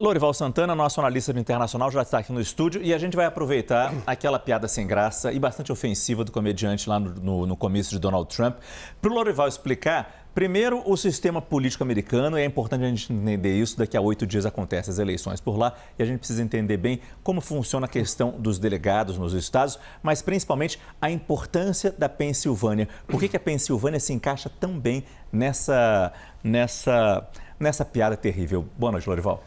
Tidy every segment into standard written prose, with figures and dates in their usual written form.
Lorival Santana, nosso analista do internacional, já está aqui no estúdio e a gente vai aproveitar aquela piada sem graça e bastante ofensiva do comediante lá no comício de Donald Trump para o Lorival explicar, primeiro, o sistema político americano. E é importante a gente entender isso. Daqui a 8 dias acontecem as eleições por lá e a gente precisa entender bem como funciona a questão dos delegados nos estados, mas principalmente a importância da Pensilvânia. Por que a Pensilvânia se encaixa tão bem nessa piada terrível? Boa noite, Lorival.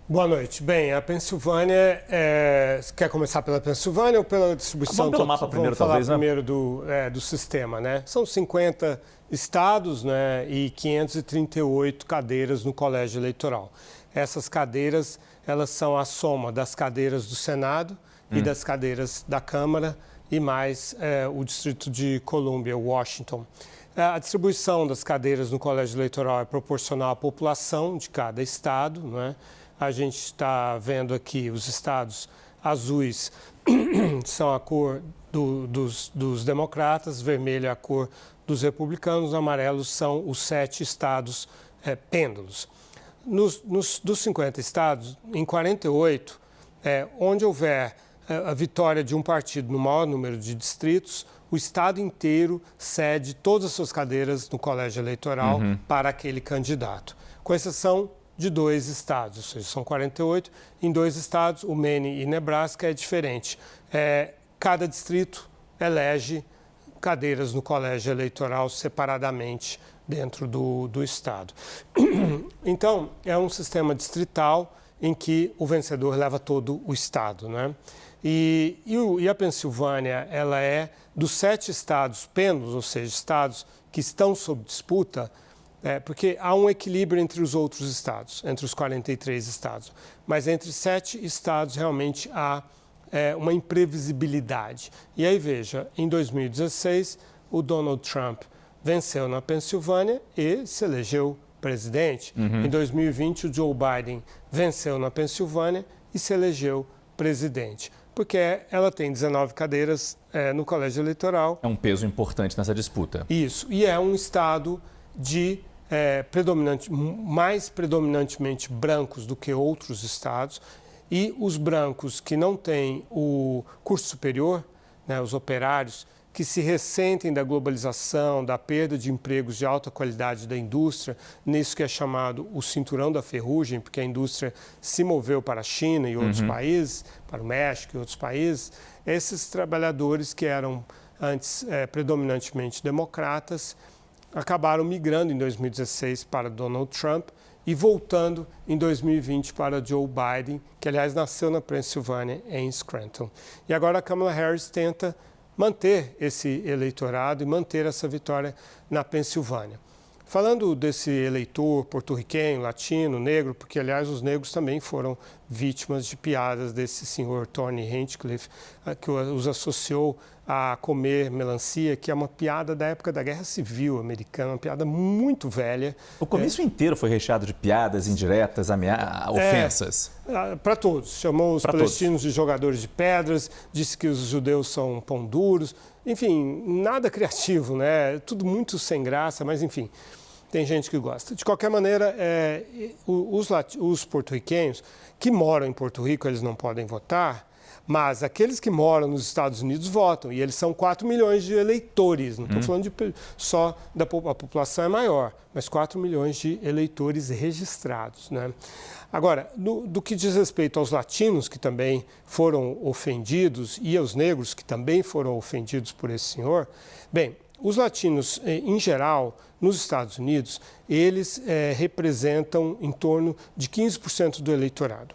Boa noite. Bem, a Pensilvânia, quer começar pela Pensilvânia ou pela distribuição? Vamos pelo mapa primeiro, talvez, né? Primeiro do sistema, né? São 50 estados, né, e 538 cadeiras no colégio eleitoral. Essas cadeiras, elas são a soma das cadeiras do Senado e das cadeiras da Câmara e mais o Distrito de Colômbia, Washington. A distribuição das cadeiras no colégio eleitoral é proporcional à população de cada estado, né? A gente está vendo aqui os estados azuis são a cor dos democratas, vermelho é a cor dos republicanos, amarelos são os 7 estados pêndulos. Dos 50 estados, em 48, onde houver a vitória de um partido no maior número de distritos, o estado inteiro cede todas as suas cadeiras no colégio eleitoral para aquele candidato, com exceção de 2 estados, ou seja, são 48. Em 2 estados, o Maine e Nebraska, é diferente. Cada distrito elege cadeiras no colégio eleitoral separadamente dentro do estado. Então, é um sistema distrital em que o vencedor leva todo o estado, né? E a Pensilvânia, ela é dos 7 estados pêndulos, ou seja, estados que estão sob disputa, porque há um equilíbrio entre os outros estados, entre os 43 estados. Mas entre 7 estados realmente há uma imprevisibilidade. E aí, veja, em 2016, o Donald Trump venceu na Pensilvânia e se elegeu presidente. Em 2020, o Joe Biden venceu na Pensilvânia e se elegeu presidente. Porque ela tem 19 cadeiras no colégio eleitoral. É um peso importante nessa disputa. Isso, e é um estado de mais predominantemente brancos do que outros estados, e os brancos que não têm o curso superior, né, os operários, que se ressentem da globalização, da perda de empregos de alta qualidade da indústria, nisso que é chamado o cinturão da ferrugem, porque a indústria se moveu para a China e outros países, para o México e outros países. Esses trabalhadores que eram antes predominantemente democratas acabaram migrando em 2016 para Donald Trump e voltando em 2020 para Joe Biden, que, aliás, nasceu na Pensilvânia, em Scranton. E agora a Kamala Harris tenta manter esse eleitorado e manter essa vitória na Pensilvânia. Falando desse eleitor porto-riquenho, latino, negro, porque, aliás, os negros também foram vítimas de piadas desse senhor Tony Hinchcliffe, que os associou a comer melancia, que é uma piada da época da Guerra Civil Americana, uma piada muito velha. O comício inteiro foi recheado de piadas indiretas, ofensas. Para todos. Chamou os palestinos de jogadores de pedras, disse que os judeus são pão duros. Enfim, nada criativo, né? Tudo muito sem graça, mas enfim, tem gente que gosta. De qualquer maneira, os porto-riquenhos que moram em Porto Rico, eles não podem votar, mas aqueles que moram nos Estados Unidos votam, e eles são 4 milhões de eleitores, não estou falando só a população é maior, mas 4 milhões de eleitores registrados, né? Agora, do que diz respeito aos latinos, que também foram ofendidos, e aos negros, que também foram ofendidos por esse senhor, bem, os latinos, em geral, nos Estados Unidos, eles representam em torno de 15% do eleitorado.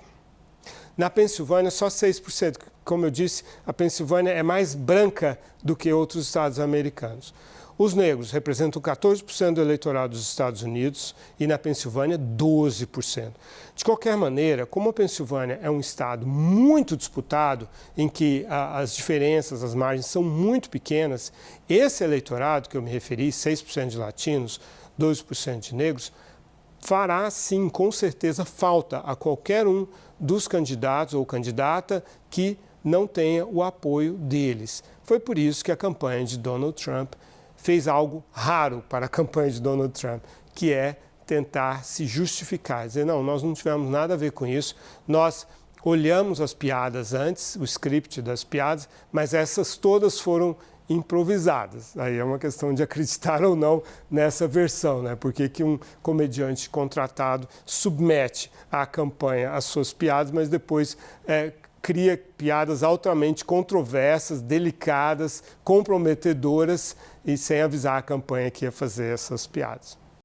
Na Pensilvânia, só 6%. Como eu disse, a Pensilvânia é mais branca do que outros estados americanos. Os negros representam 14% do eleitorado dos Estados Unidos e na Pensilvânia 12%. De qualquer maneira, como a Pensilvânia é um estado muito disputado, em que as diferenças, as margens são muito pequenas, esse eleitorado que eu me referi, 6% de latinos, 12% de negros, fará sim, com certeza, falta a qualquer um dos candidatos ou candidata que não tenha o apoio deles. Foi por isso que a campanha de Donald Trump fez algo raro para a campanha de Donald Trump, que é tentar se justificar, dizer, não, nós não tivemos nada a ver com isso, nós olhamos as piadas antes, o script das piadas, mas essas todas foram improvisadas. Aí é uma questão de acreditar ou não nessa versão, né? Porque que um comediante contratado submete à campanha as suas piadas, mas depois cria piadas altamente controversas, delicadas, comprometedoras e sem avisar a campanha que ia fazer essas piadas.